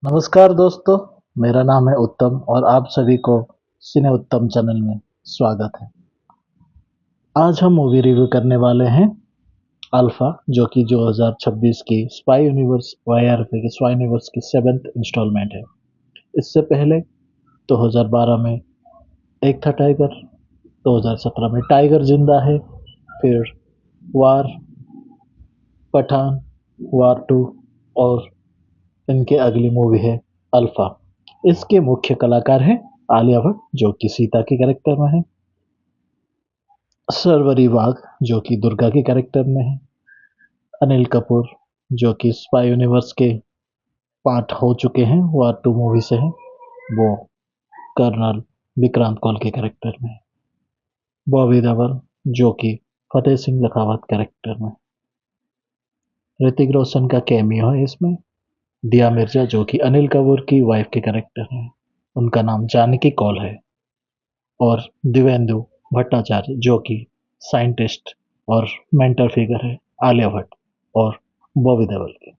नमस्कार दोस्तों, मेरा नाम है उत्तम और आप सभी को सिने उत्तम चैनल में स्वागत है। आज हम मूवी रिव्यू करने वाले हैं अल्फा, जो कि 2026 की स्पाई यूनिवर्स वाईआरएफए की स्पाई यूनिवर्स की 7th इंस्टॉलमेंट है। इससे पहले 2012 में एक था टाइगर, 2017 में टाइगर जिंदा है, फिर वार, पठान, वार 2 और इनके अगली मूवी है अल्फा। इसके मुख्य कलाकार हैं आलिया भट्ट, जो कि सीता के कैरेक्टर में है, शर्वरी वाघ, जो कि दुर्गा के कैरेक्टर में है, अनिल कपूर, जो कि स्पाई यूनिवर्स के पार्ट हो चुके हैं, वार 2 मूवी से हैं, वो कर्नल विक्रांत कौल के कैरेक्टर में है, बॉबी देओल, जो कि फतेह सिंह लखावत कैरेक्टर में, ऋतिक रोशन का कैमियो है इसमें, दिया मिर्जा, जो कि अनिल कपूर की वाइफ के कैरेक्टर है, उनका नाम जानकी कौल है, और दिव्येंदु भट्टाचार्य, जो कि साइंटिस्ट और मेंटर फिगर है आलिया भट्ट और बॉबी देओल के।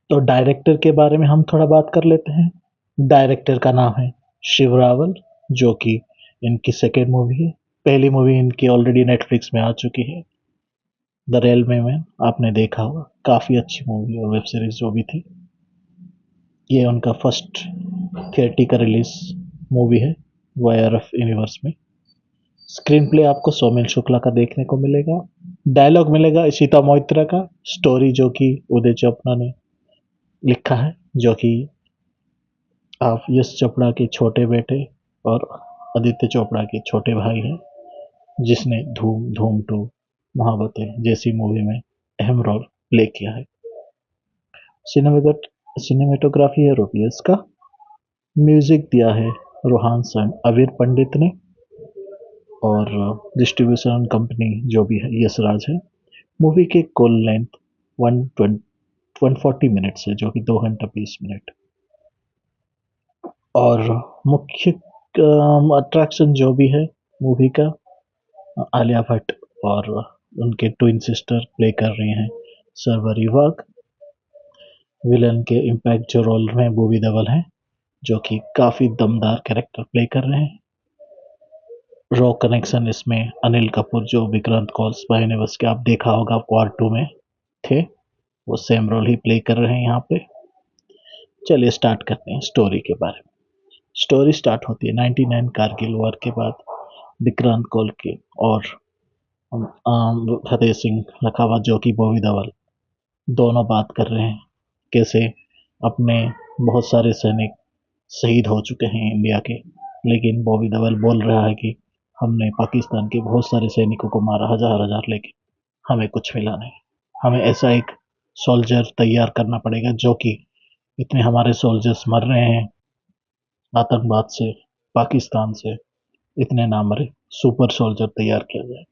तो डायरेक्टर के बारे में हम थोड़ा बात कर लेते हैं। डायरेक्टर का नाम है शिव रावल, जो कि इनकी सेकेंड मूवी है। पहली मूवी इनकी ऑलरेडी नेटफ्लिक्स में आ चुकी है, द रेलवे में, आपने देखा होगा, काफ़ी अच्छी मूवी और वेब सीरीज जो भी थी। ये उनका फर्स्ट थिएटिकल रिलीज मूवी है वाईआरएफ यूनिवर्स में। स्क्रीन प्ले आपको सौमिल शुक्ला का देखने को मिलेगा, डायलॉग मिलेगा इशिता मोइत्रा का, स्टोरी जो कि उदय चोपड़ा ने लिखा है, जो कि आप यश चोपड़ा के छोटे बेटे और आदित्य चोपड़ा के छोटे भाई हैं, जिसने धूम, धूम 2, महाबते जैसी मूवी में अहम रोल प्ले किया है। सिनेमेटोग्राफी है रूपीस का, म्यूजिक दिया है रोहान सन अवीर पंडित ने, और डिस्ट्रीब्यूशन कंपनी जो भी है यशराज है। मूवी की कुल लेंथ 140 मिनट्स है, जो कि 2 घंटा 20 मिनट। और मुख्य अट्रैक्शन जो भी है मूवी का, आलिया भट्ट और उनके ट्विन सिस्टर प्ले कर रही हैं शर्वरी वाघ। विलन के इम्पैक्ट जो रोल में बॉबी देओल हैं, जो कि काफ़ी दमदार कैरेक्टर प्ले कर रहे हैं। रॉ कनेक्शन इसमें अनिल कपूर, जो विक्रांत कौल स्पाई यूनिवर्स के आप देखा होगा पार्ट 2 में थे, वो सेम रोल ही प्ले कर रहे हैं यहाँ पे। चलिए स्टार्ट करते हैं स्टोरी के बारे में। स्टोरी स्टार्ट होती है 99 कारगिल वॉर के बाद, विक्रांत कौल के और फतेह सिंह लखावत, जो कि बॉबी देओल, दोनों बात कर रहे हैं कैसे अपने बहुत सारे सैनिक शहीद हो चुके हैं इंडिया के, लेकिन बॉबी देओल बोल रहा है कि हमने पाकिस्तान के बहुत सारे सैनिकों को मारा, हजार हजार, लेकिन हमें कुछ मिला नहीं। हमें ऐसा एक सोल्जर तैयार करना पड़ेगा, जो कि इतने हमारे सोल्जर्स मर रहे हैं आतंकवाद से, पाकिस्तान से, इतने ना मरे, सुपर सोल्जर तैयार किया जाए,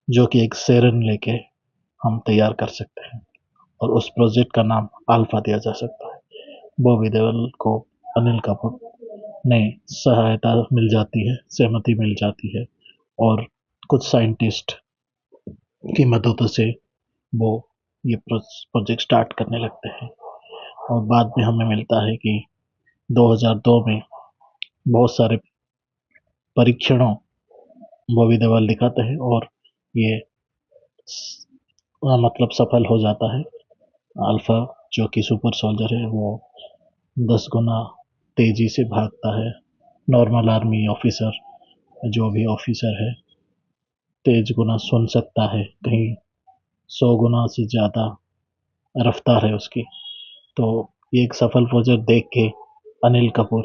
जो कि एक सेरन लेके हम तैयार कर सकते हैं, और उस प्रोजेक्ट का नाम अल्फा दिया जा सकता है। बॉबी देओल को अनिल कपूर ने सहायता मिल जाती है, सहमति मिल जाती है, और कुछ साइंटिस्ट की मदद से वो ये प्रोजेक्ट स्टार्ट करने लगते हैं। और बाद में हमें मिलता है कि 2002 में बहुत सारे परीक्षणों बॉबी देओल दिखाते हैं, और ये मतलब सफल हो जाता है। अल्फा, जो कि सुपर सोल्जर है, वो 10 गुना तेजी से भागता है। नॉर्मल आर्मी ऑफिसर, जो भी ऑफिसर है, तेज गुना सुन सकता है, कहीं 100 गुना से ज़्यादा रफ्तार है उसकी। तो ये एक सफल प्रोजेक्ट देख के अनिल कपूर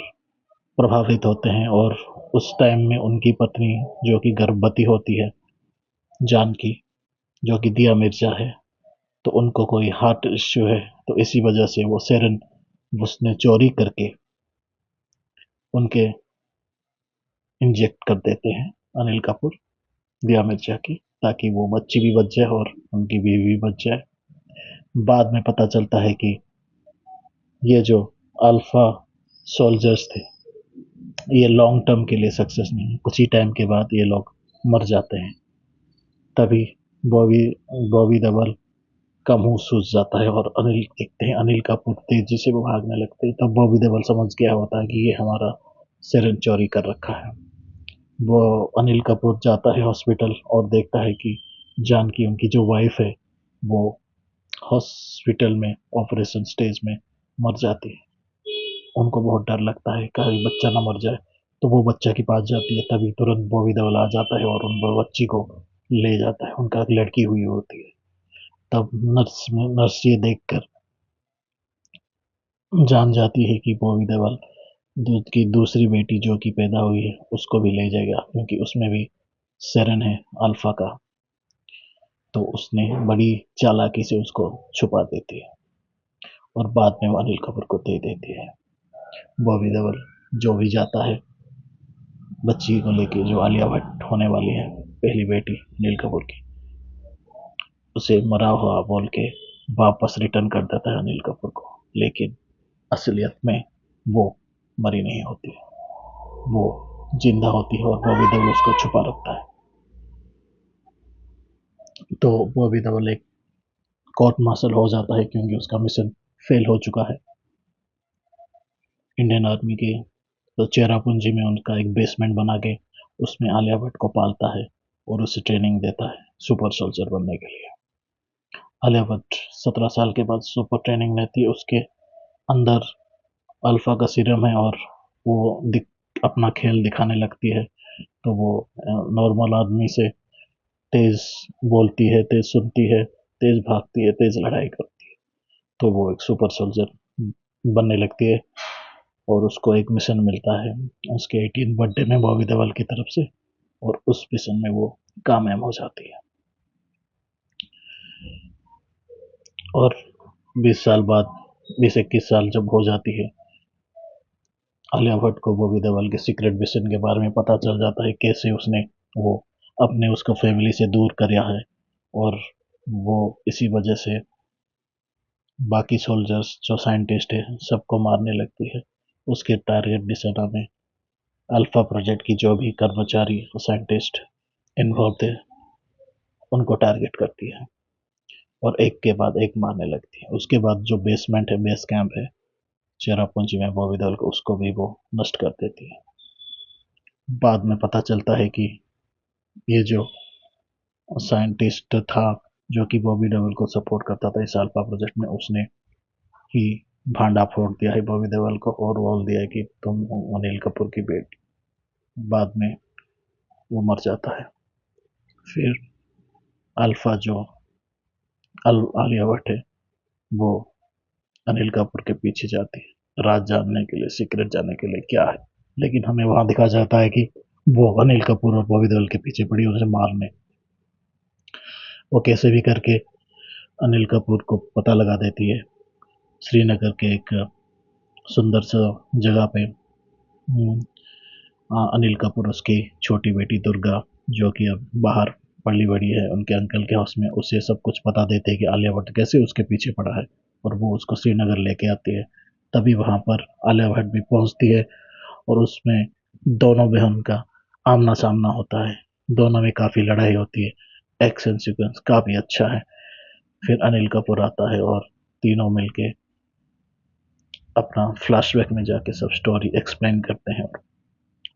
प्रभावित होते हैं, और उस टाइम में उनकी पत्नी, जो कि गर्भवती होती है, जानकी, जो कि दिया मिर्जा है, तो उनको कोई हार्ट इश्यू है, तो इसी वजह से वो सेरन उसने चोरी करके उनके इंजेक्ट कर देते हैं अनिल कपूर दिया मिर्जा की, ताकि वो बच्ची भी बच जाए और उनकी बीवी भी बच जाए। बाद में पता चलता है कि ये जो अल्फा सोल्जर्स थे, ये लॉन्ग टर्म के लिए सक्सेस नहीं है, कुछ ही टाइम के बाद ये लोग मर जाते हैं। तभी बॉबी बॉबी देओल का मुंह सूज जाता है और अनिल देखते हैं अनिल कपूर तेजी से वो भागने लगते हैं। तब बॉबी देओल समझ गया होता है कि ये हमारा सिरन चोरी कर रखा है। वो अनिल कपूर जाता है हॉस्पिटल और देखता है कि जानकी उनकी जो वाइफ है वो हॉस्पिटल में ऑपरेशन स्टेज में मर जाती है। उनको बहुत डर लगता है कहीं बच्चा ना मर जाए, तो वो बच्चा के पास जाती है। तभी तुरंत बॉबी देओल आ जाता है और उन बच्ची को ले जाता है। उनका एक लड़की हुई होती है। तब नर्स ये देखकर जान जाती है कि बॉबी देओल दूध की दूसरी बेटी जो कि पैदा हुई है उसको भी ले जाएगा, क्योंकि उसमें भी सेरन है अल्फा का। तो उसने बड़ी चालाकी से उसको छुपा देती है और बाद में वो अनिल कपूर को दे देती है। बॉबी देओल जो भी जाता है बच्ची को लेके, जो आलिया भट्ट होने वाली है पहली बेटी अनिल कपूर की, उसे मरा हुआ बोल के वापस रिटर्न कर देता है अनिल कपूर को। लेकिन असलियत में वो मरी नहीं होती, वो जिंदा होती है और बॉबी देओल उसको छुपा रखता है। तो बॉबी देओल एक कोर्ट मार्शल हो जाता है क्योंकि उसका मिशन फेल हो चुका है। इंडियन आर्मी के तो चेरापूंजी में उनका एक बेसमेंट बना के उसमें आलिया भट्ट को पालता है और उसे ट्रेनिंग देता है सुपर सोल्जर बनने के लिए। आलिया भट्ट 17 साल के बाद सुपर ट्रेनिंग लेती है। उसके अंदर अल्फा का सीरम है और वो अपना खेल दिखाने लगती है। तो वो नॉर्मल आदमी से तेज बोलती है, तेज सुनती है, तेज भागती है, तेज लड़ाई करती है। तो वो एक सुपर सोल्जर बनने लगती है और उसको एक मिशन मिलता है उसके 18 बर्थडे में बॉबी देओल की तरफ से, और उस मिशन में वो कामयाब हो जाती है। और 20 साल बाद, 20-21 साल जब हो जाती है, आलिया भट्ट को बॉबी देओल के सीक्रेट मिशन के बारे में पता चल जाता है, कैसे उसने वो अपने उसको फैमिली से दूर कराया है और वो इसी वजह से बाकी सोल्जर्स जो साइंटिस्ट है सबको मारने लगती है। उसके टारगेट निशाना में अल्फा प्रोजेक्ट की जो भी कर्मचारी और साइंटिस्ट इन्वॉल्व थे उनको टारगेट करती है और एक के बाद एक मारने लगती है। उसके बाद जो बेसमेंट है, बेस कैंप है चेरापूंजी में बॉबी देओल को, उसको भी वो नष्ट कर देती है। बाद में पता चलता है कि ये जो साइंटिस्ट था जो कि बॉबी देओल को सपोर्ट करता था इस अल्फा प्रोजेक्ट में, उसने ही भांडा फोड़ दिया है बॉबी देओल को और बोल दिया है कि तुम अनिल कपूर की बेटी। बाद में वो मर जाता है। फिर अल्फा जो आलिया भट्ट है वो अनिल कपूर के पीछे जाती है राज जानने के लिए, सीक्रेट जानने के लिए क्या है। लेकिन हमें वहां दिखा जाता है कि वो अनिल कपूर और बॉबी देओल के पीछे पड़ी उसे मारने। वो कैसे भी करके अनिल कपूर को पता लगा देती है। श्रीनगर के एक सुंदर सा जगह पे अनिल कपूर, उसकी छोटी बेटी दुर्गा जो कि अब बाहर पली बड़ी है उनके अंकल के हाउस में, उसे सब कुछ बता देते हैं कि आलिया भट्ट कैसे उसके पीछे पड़ा है और वो उसको श्रीनगर लेके आती है। तभी वहां पर आलिया भट्ट भी पहुंचती है और उसमें दोनों बहन का आमना सामना होता है। दोनों में काफी लड़ाई होती है। एक्शन सीक्वेंस काफी अच्छा है। फिर अनिल कपूर आता है और तीनों मिलके अपना फ्लैशबैक में जाके सब स्टोरी एक्सप्लेन करते हैं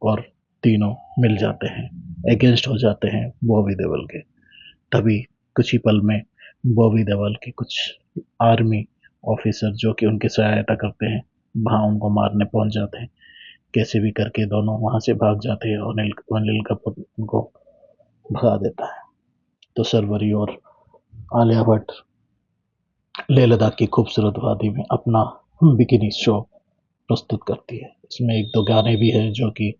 और तीनों मिल जाते हैं, अगेंस्ट हो जाते हैं बॉबी देओल के। तभी कुछ ही पल में बॉबी देओल के कुछ आर्मी ऑफिसर जो कि उनकी सहायता करते हैं वहां उनको मारने पहुंच जाते हैं। कैसे भी करके दोनों वहां से भाग जाते हैं और अनिल कपूर उनको भगा देता है। तो सरवरी और आलिया भट्ट लेह लद्दाख की खूबसूरत वादी में अपना बिकिनी शो प्रस्तुत करती है। इसमें एक दो गाने भी हैं जो कि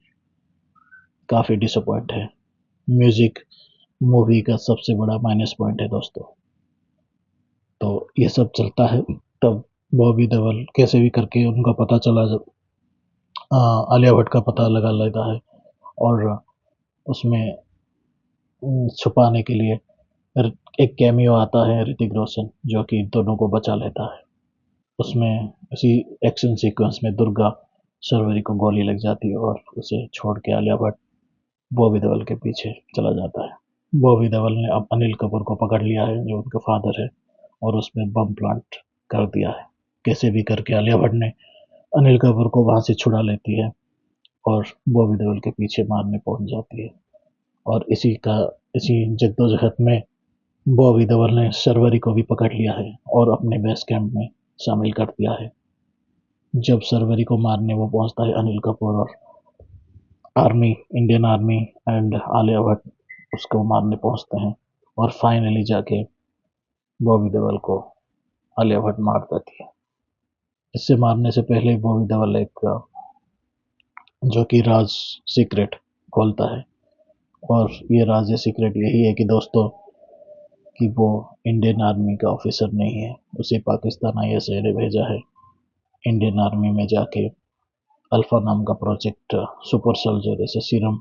काफी डिसअपॉइंट है। म्यूजिक मूवी का सबसे बड़ा माइनस पॉइंट है दोस्तों। तो ये सब चलता है। तब बॉबी देओल कैसे भी करके उनका पता चला, जब आलिया भट्ट का पता लगा लेता है और उसमें छुपाने के लिए एक कैमियो आता है ऋतिक रोशन जो कि दोनों को बचा लेता है। उसमें इसी एक्शन सीक्वेंस में दुर्गा शर्वरी को गोली लग जाती है और उसे छोड़ के आलिया भट्ट बॉबी देओल के पीछे चला जाता है। बॉबी देओल ने अब अनिल कपूर को पकड़ लिया है जो उनका फादर है और उसमें बम प्लांट कर दिया है। कैसे भी करके आलिया भट्ट ने अनिल कपूर को वहाँ से छुड़ा लेती है और बॉबी देओल के पीछे मारने पहुंच जाती है। और इसी जद्दोजहद में बॉबी देओल ने शर्वरी को भी पकड़ लिया है और अपने बेस कैंप में शामिल कर दिया है। जब शर्वरी को मारने वो पहुंचता है, अनिल कपूर और army, Indian army and Alia Bhatt उसको मारने पहुंचते हैं और फाइनली जाके बॉबी देओल को आलिया भट्ट मार देती है। इससे मारने से पहले बॉबी देओल एक जो कि राज सीक्रेट खोलता है, और ये राज सीक्रेट यही है कि दोस्तों कि वो इंडियन आर्मी का ऑफिसर नहीं है, उसे पाकिस्तान आईएसआई ने भेजा है इंडियन आर्मी में जाके अल्फा नाम का प्रोजेक्ट सुपर सोल्जर जैसे सीरम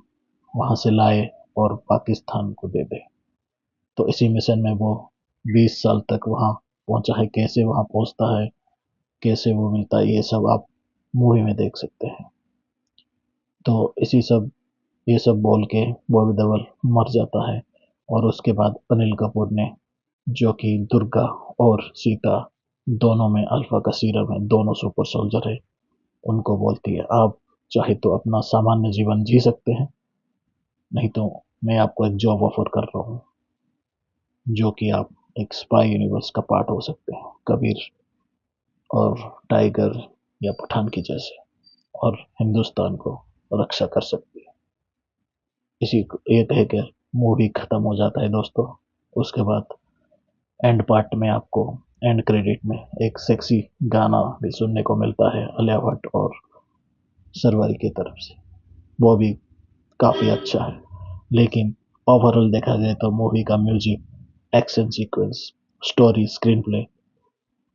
वहां से लाए और पाकिस्तान को दे दे। तो इसी मिशन में वो 20 साल तक वहां पहुंचा है। कैसे वहां पहुंचता है, कैसे वो मिलता है, ये सब आप मूवी में देख सकते हैं। तो ये सब बोल के बॉबी देओल मर जाता है और उसके बाद अनिल कपूर ने, जो कि दुर्गा और सीता दोनों में अल्फा का सीरम है, दोनों सुपर सोल्जर है, उनको बोलती है आप चाहे तो अपना सामान्य जीवन जी सकते हैं, नहीं तो मैं आपको एक जॉब ऑफर कर रहा हूँ, जो कि आप एक स्पाई यूनिवर्स का पार्ट हो सकते हैं, कबीर और टाइगर या पठान की जैसे, और हिंदुस्तान को रक्षा कर सकती है। इसी को ये कह के मूवी खत्म हो जाता है दोस्तों। उसके बाद एंड पार्ट में आपको एंड क्रेडिट में एक सेक्सी गाना भी सुनने को मिलता है आलिया भट्ट और सरवारी की तरफ से। वो भी काफ़ी अच्छा है, लेकिन ओवरऑल देखा जाए तो मूवी का music, action sequence, story, screen play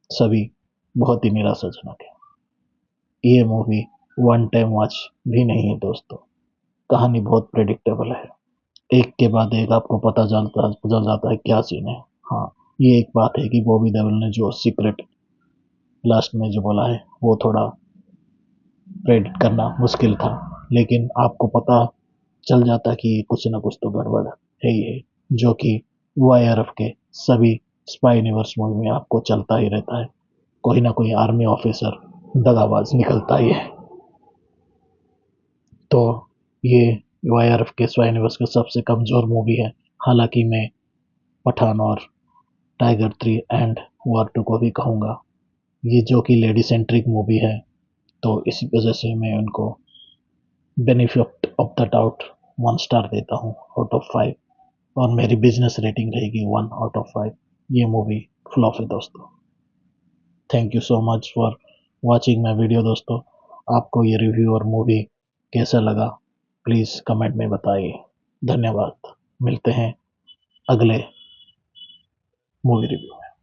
सभी बहुत ही निराशाजनक है। ये मूवी वन टाइम वॉच भी नहीं है दोस्तों। कहानी बहुत प्रेडिक्टेबल है, एक के बाद एक आपको पता चल जाता है क्या सीन है। हाँ, ये एक बात है कि बॉबी देओल ने जो सीक्रेट लास्ट में जो बोला है वो थोड़ा प्रेडिक्ट करना मुश्किल था, लेकिन आपको पता चल जाता कि कुछ ना कुछ तो गड़बड़ है ही है, जो कि वाईआरएफ के सभी स्पाई यूनिवर्स मूवी में आपको चलता ही रहता है। कोई ना कोई आर्मी ऑफिसर दगाबाज निकलता ही है। तो ये वाईआरएफ के स्पाई यूनिवर्स का सबसे कमजोर मूवी है। हालांकि मैं पठान और टाइगर 3 एंड वॉर 2 को भी कहूँगा, ये जो कि लेडी सेंट्रिक मूवी है, तो इसी वजह से मैं उनको benefit of the doubt 1 star देता हूँ आउट ऑफ 5, और मेरी बिजनेस रेटिंग रहेगी 1 आउट ऑफ 5। ये मूवी फ्लॉप है दोस्तों। Thank you so much for watching my video दोस्तों। आपको ये रिव्यू और मूवी कैसा लगा, प्लीज़ कमेंट में बताइए। धन्यवाद। मिलते हैं अगले मूवी रिव्यू।